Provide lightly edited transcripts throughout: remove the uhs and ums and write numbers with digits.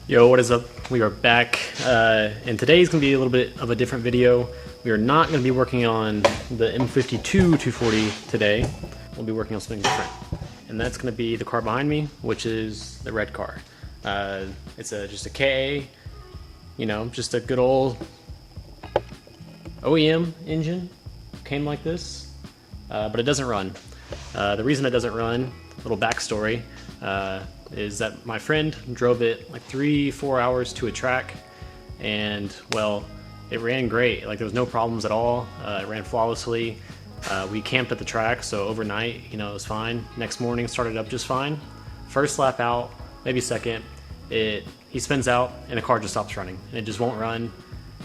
Yo, what is up? We are back, and today's going to be a little bit of a different video. We are not going to be working on the M52 240 today. We'll be working on something different, and that's going to be the car behind me, which is the red car. It's just a KA, you know, just a good old OEM engine. Came like this, but it doesn't run. The reason it doesn't run, little backstory, is that my friend drove it like 3-4 hours to a track, and well, it ran great. Like there was no problems at all. It ran flawlessly. We camped at the track, so overnight, you know, it was fine. Next morning, started up just fine. First lap out, maybe second, he spins out and the car just stops running, and it just won't run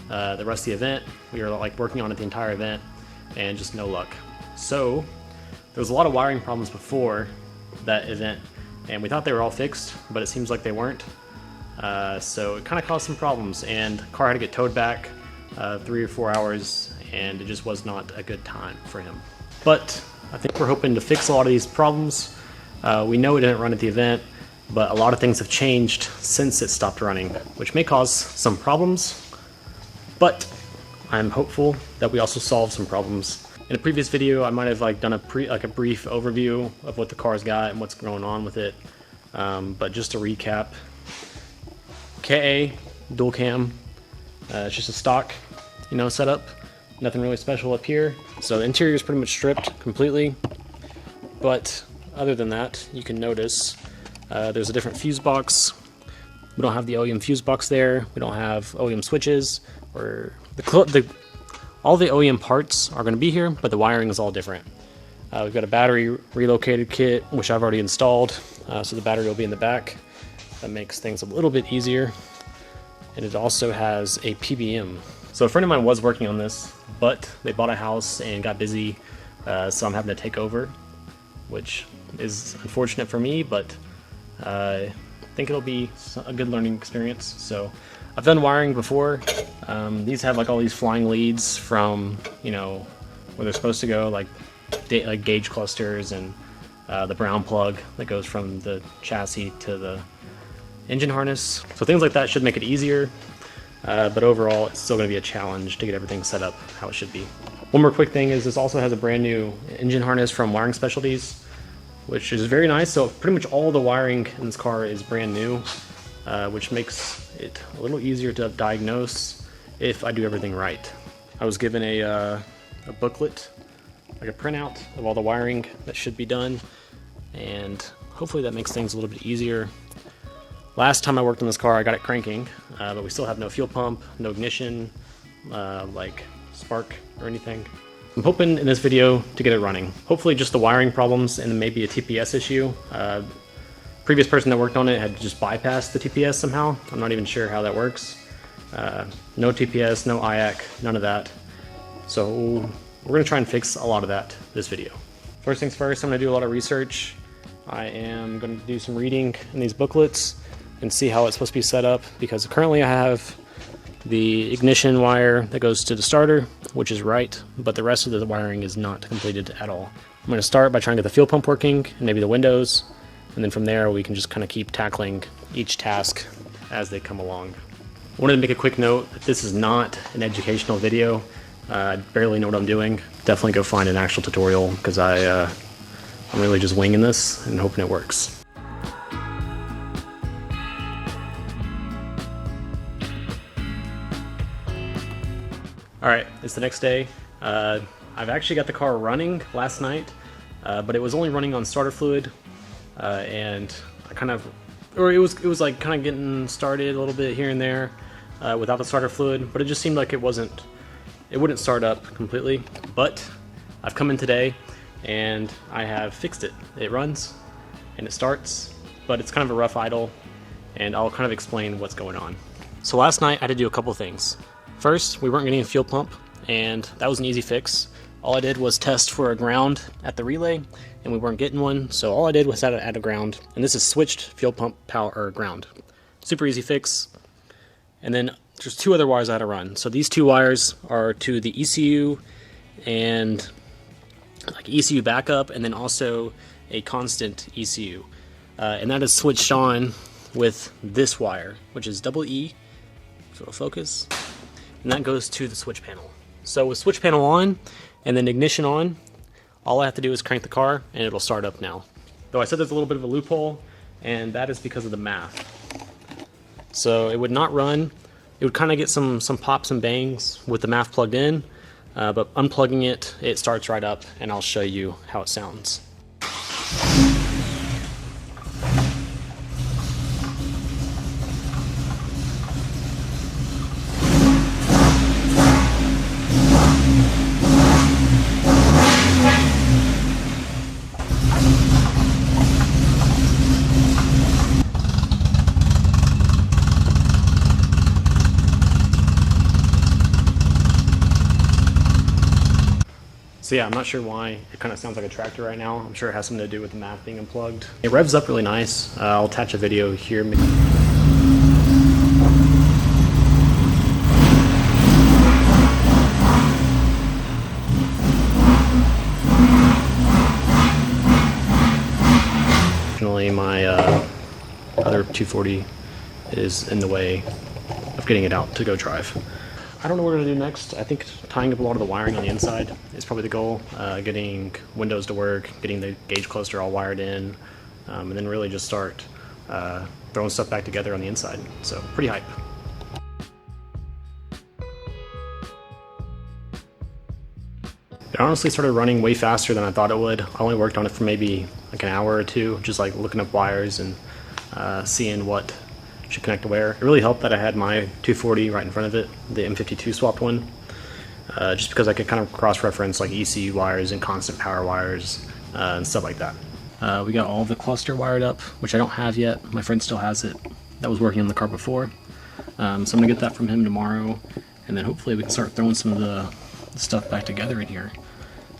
the rest of the event. We were like working on it the entire event, and just no luck. So there was a lot of wiring problems before that event, and we thought they were all fixed, but it seems like they weren't. So it kind of caused some problems, and the car had to get towed back 3 or 4 hours, and it just was not a good time for him. But I think we're hoping to fix a lot of these problems. We know it didn't run at the event, but a lot of things have changed since it stopped running, which may cause some problems, but I'm hopeful that we also solve some problems. In a previous video, I might have done a brief overview of what the car's got and what's going on with it. But just to recap, KA dual cam, it's just a stock, you know, setup. Nothing really special up here. So the interior is pretty much stripped completely. But other than that, you can notice there's a different fuse box. We don't have the OEM fuse box there. We don't have OEM switches, or all the OEM parts are going to be here, but the wiring is all different. We've got a battery relocated kit, which I've already installed, so the battery will be in the back. That makes things a little bit easier. And it also has a PDM. So a friend of mine was working on this, but they bought a house and got busy, so I'm having to take over, which is unfortunate for me, but I think it'll be a good learning experience. So I've done wiring before. These have like all these flying leads from, you know, where they're supposed to go, like gauge clusters, and the brown plug that goes from the chassis to the engine harness. So things like that should make it easier, but overall it's still going to be a challenge to get everything set up how it should be. One more quick thing is this also has a brand new engine harness from Wiring Specialties, which is very nice. So pretty much all the wiring in this car is brand new, which makes it a little easier to diagnose if I do everything right. I was given a booklet, like a printout of all the wiring that should be done, and hopefully that makes things a little bit easier. Last time I worked on this car, I got it cranking, but we still have no fuel pump, no ignition, like spark or anything. I'm hoping in this video to get it running. Hopefully just the wiring problems and maybe a TPS issue. Previous person that worked on it had just bypassed the TPS somehow. I'm not even sure how that works. No TPS, no IAC, none of that. So we're gonna try and fix a lot of that this video. First things first, I'm gonna do a lot of research. I am gonna do some reading in these booklets and see how it's supposed to be set up, because currently I have the ignition wire that goes to the starter, which is right, but the rest of the wiring is not completed at all. I'm gonna start by trying to get the fuel pump working and maybe the windows, and then from there we can just kind of keep tackling each task as they come along. I wanted to make a quick note that this is not an educational video. I barely know what I'm doing. Definitely go find an actual tutorial, because I'm really just winging this and hoping it works. Alright, it's the next day. I've actually got the car running last night, but it was only running on starter fluid, and it was like kind of getting started a little bit here and there without the starter fluid, but it just seemed like it wouldn't start up completely. But I've come in today and I have fixed it. It runs and it starts, but it's kind of a rough idle, and I'll kind of explain what's going on. So last night I had to do a couple things. First, we weren't getting a fuel pump, and that was an easy fix. All I did was test for a ground at the relay, and we weren't getting one, so all I did was add a ground, and this is switched fuel pump power or ground. Super easy fix. And then there's 2 other wires I had to run. So these 2 wires are to the ECU and like ECU backup, and then also a constant ECU, and that is switched on with this wire, which is double E, so it'll focus, and that goes to the switch panel. So with switch panel on and then ignition on, all I have to do is crank the car and it'll start up now. Though I said there's a little bit of a loophole, and that is because of the math. So it would not run, it would kind of get some pops and bangs with the math plugged in, but unplugging it, it starts right up, and I'll show you how it sounds. So yeah, I'm not sure why it kind of sounds like a tractor right now. I'm sure it has something to do with the math being unplugged. It revs up really nice. I'll attach a video here. Unfortunately, my other 240 is in the way of getting it out to go drive. I don't know what we're going to do next. I think tying up a lot of the wiring on the inside is probably the goal. Getting windows to work, getting the gauge cluster all wired in, and then really just start throwing stuff back together on the inside. So pretty hype. It honestly started running way faster than I thought it would. I only worked on it for maybe like an hour or two, just like looking up wires and seeing what should connect to where. It really helped that I had my 240 right in front of it, the M52 swapped one, just because I could kind of cross-reference like ECU wires and constant power wires and stuff like that. We got all the cluster wired up, which I don't have yet. My friend still has it. That was working on the car before. So I'm gonna get that from him tomorrow, and then hopefully we can start throwing some of the stuff back together in here.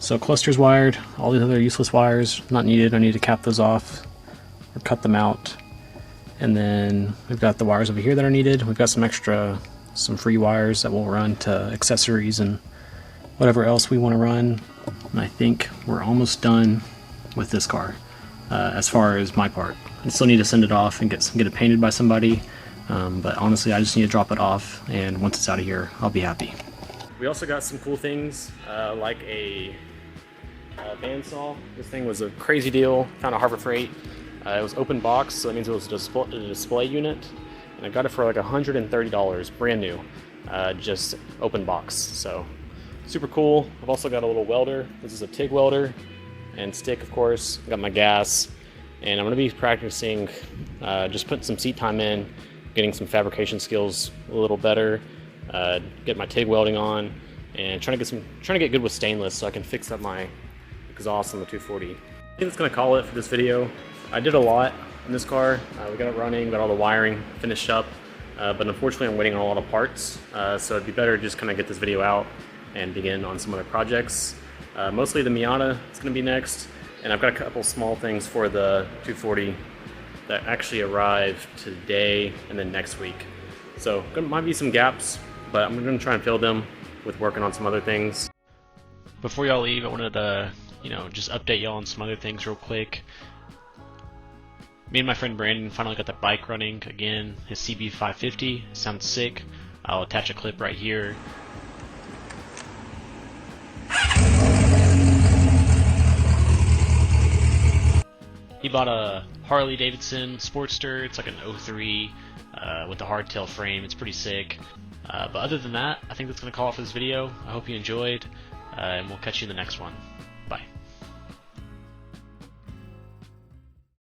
So cluster's wired, all these other useless wires, not needed. I need to cap those off or cut them out. And then we've got the wires over here that are needed. We've got some free wires that we'll run to accessories and whatever else we want to run. And I think we're almost done with this car as far as my part. I still need to send it off and get it painted by somebody. But honestly, I just need to drop it off, and once it's out of here, I'll be happy. We also got some cool things like a bandsaw. This thing was a crazy deal. Found a Harbor Freight. It was open box, so that means it was a display unit, and I got it for like $130, brand new, just open box. So super cool. I've also got a little welder. This is a TIG welder and stick, of course. I got my gas, and I'm going to be practicing just putting some seat time in, getting some fabrication skills a little better, get my TIG welding on, and trying to get good with stainless so I can fix up my exhaust on the 240. I think that's going to call it for this video. I did a lot in this car. We got it running, got all the wiring finished up, but unfortunately I'm waiting on a lot of parts, so it'd be better to just kind of get this video out and begin on some other projects. Mostly the Miata is going to be next, and I've got a couple small things for the 240 that actually arrive today and then next week. So there might be some gaps, but I'm going to try and fill them with working on some other things. Before y'all leave, I wanted to, just update y'all on some other things real quick. Me and my friend Brandon finally got the bike running again. His CB550 sounds sick. I'll attach a clip right here. He bought a Harley Davidson Sportster. It's like an 03 with a hardtail frame. It's pretty sick. But other than that, I think that's going to call it for this video. I hope you enjoyed, and we'll catch you in the next one. Bye.